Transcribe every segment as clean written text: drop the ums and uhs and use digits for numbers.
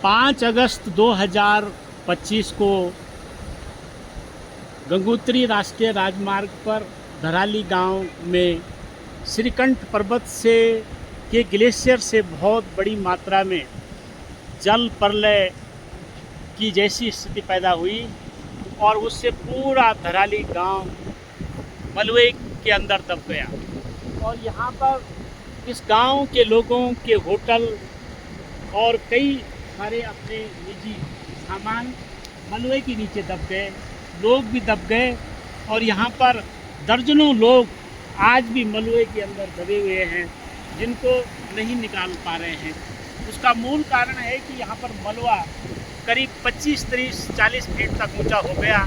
5 अगस्त 2025 को गंगोत्री राष्ट्रीय राजमार्ग पर धराली गांव में श्रीकंठ पर्वत से के ग्लेशियर से बहुत बड़ी मात्रा में जल प्रलय की जैसी स्थिति पैदा हुई और उससे पूरा धराली गांव मलबे के अंदर दब गया। और यहाँ पर इस गांव के लोगों के होटल और कई सारे अपने निजी सामान मलबे के नीचे दब गए, लोग भी दब गए और यहाँ पर दर्जनों लोग आज भी मलबे के अंदर दबे हुए हैं जिनको नहीं निकाल पा रहे हैं। उसका मूल कारण है कि यहाँ पर मलबा करीब 25, 30, 40 फीट तक ऊंचा हो गया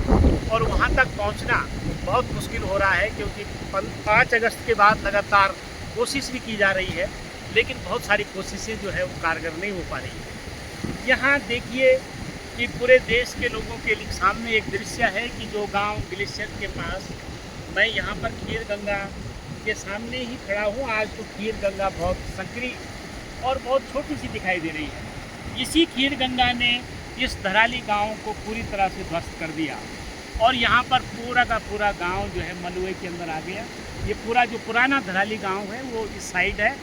और वहाँ तक पहुँचना बहुत मुश्किल हो रहा है, क्योंकि 5 अगस्त के बाद लगातार कोशिश भी की जा रही है, लेकिन बहुत सारी कोशिशें जो है वो कारगर नहीं हो पा रही है। यहाँ देखिए कि पूरे देश के लोगों के सामने एक दृश्य है कि जो गांव ग्लेशियर के पास, मैं यहाँ पर खीर गंगा के सामने ही खड़ा हूँ। आज तो खीर गंगा बहुत संकरी और बहुत छोटी सी दिखाई दे रही है। इसी खीर गंगा ने इस धराली गांव को पूरी तरह से ध्वस्त कर दिया और यहाँ पर पूरा का पूरा गांव जो है मलबे के अंदर आ गया। ये पूरा जो पुराना धराली गांव है वो इस साइड है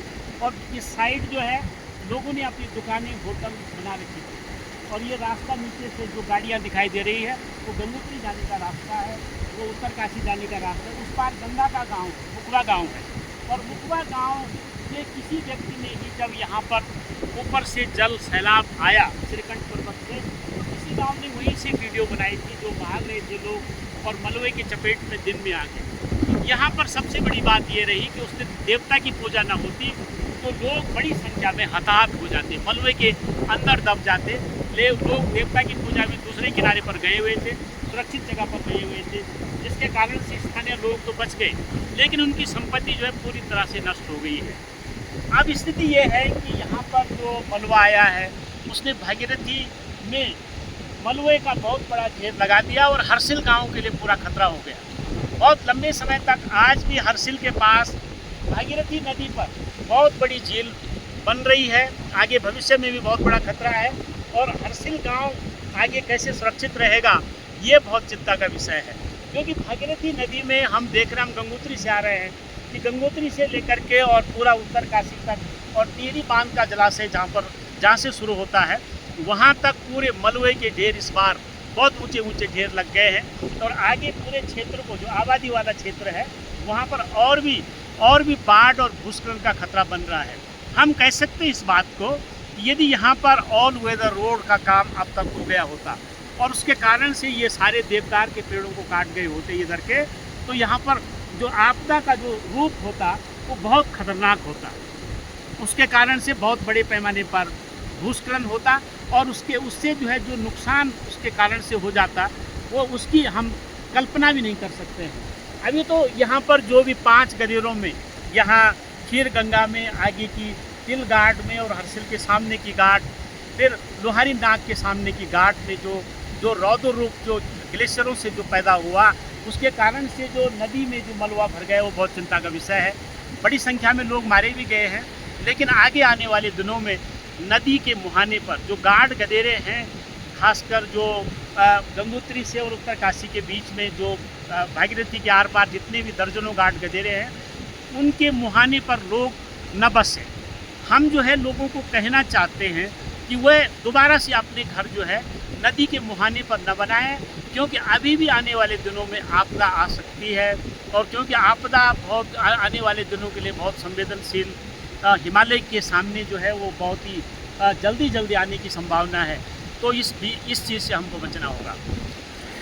और इस साइड जो है लोगों ने अपनी दुकानें, होटल बना रखी थी। और ये रास्ता नीचे से जो गाड़ियाँ दिखाई दे रही है वो गंगोत्री जाने का रास्ता है, वो उत्तरकाशी जाने का रास्ता है। उस पार गंगा का गाँव मुखवा गाँव है और मुखवा गाँव के किसी व्यक्ति ने ही जब यहाँ पर ऊपर से जल सैलाब आया श्रीकंठ पर्वत से, तो किसी गांव ने वहीं से वीडियो बनाई थी जो भाग रहे थे लोग और मलबे की चपेट में दिन में आ गए। यहाँ पर सबसे बड़ी बात ये रही कि उस दिन देवता की पूजा न होती तो लोग बड़ी संख्या में हताहत हो जाते, मलबे के अंदर दब जाते। लोग देवता की पूजा में दूसरे किनारे पर गए हुए थे, सुरक्षित जगह पर गए हुए थे, जिसके कारण से स्थानीय लोग तो बच गए, लेकिन उनकी संपत्ति जो है पूरी तरह से नष्ट हो गई है। अब स्थिति ये है कि यहाँ पर जो मलबा आया है उसने भागीरथी में मलबे का बहुत बड़ा ढेर लगा दिया और हरसिल गांव के लिए पूरा खतरा हो गया। बहुत लंबे समय तक आज भी हरसिल के पास भागीरथी नदी पर बहुत बड़ी झील बन रही है, आगे भविष्य में भी बहुत बड़ा खतरा है और हरसिल गांव आगे कैसे सुरक्षित रहेगा ये बहुत चिंता का विषय है। क्योंकि भागीरथी नदी में हम देख रहे हैं, हम गंगोत्री से आ रहे हैं कि गंगोत्री से लेकर के और पूरा उत्तरकाशी तक और टिहरी बांध का जलाशय जहाँ से शुरू होता है वहाँ तक पूरे मलबे के ढेर इस बार बहुत ऊंचे ऊंचे ढेर लग गए हैं और आगे पूरे क्षेत्र को जो आबादी वाला क्षेत्र है वहाँ पर और भी बाढ़ और भूस्खलन का खतरा बन रहा है। हम कह सकते हैं इस बात को, यदि यहाँ पर ऑल वेदर रोड का काम अब तक हो गया होता और उसके कारण से ये सारे देवदार के पेड़ों को काट गए होते इधर के, तो यहाँ पर जो आपदा का जो रूप होता वो बहुत खतरनाक होता। उसके कारण से बहुत बड़े पैमाने पर भूस्खलन होता और उससे जो है जो नुकसान उसके कारण से हो जाता वो उसकी हम कल्पना भी नहीं कर सकते हैं। अभी तो यहाँ पर जो भी 5 गदेरों में, यहाँ खीर गंगा में आगे की तिल घाट में और हरसिल के सामने की घाट, फिर लोहारी नाग के सामने की घाट में जो रौद्र रूप जो ग्लेशियरों से जो पैदा हुआ उसके कारण से जो नदी में जो मलबा भर गया वो बहुत चिंता का विषय है। बड़ी संख्या में लोग मारे भी गए हैं, लेकिन आगे आने वाले दिनों में नदी के मुहाने पर जो गाढ़ गदेरे हैं, खासकर जो गंगोत्री से और उत्तरकाशी के बीच में जो भागीरथी के आर पार जितने भी दर्जनों गाढ़ गदेरे हैं उनके मुहाने पर लोग न बसें। हम जो है लोगों को कहना चाहते हैं कि वह दोबारा से अपने घर जो है नदी के मुहाने पर न बनाएं, क्योंकि अभी भी आने वाले दिनों में आपदा आ सकती है और क्योंकि आपदा बहुत आने वाले दिनों के लिए बहुत संवेदनशील हिमालय के सामने जो है वो बहुत ही जल्दी आने की संभावना है। तो इस चीज़ से हमको बचना होगा।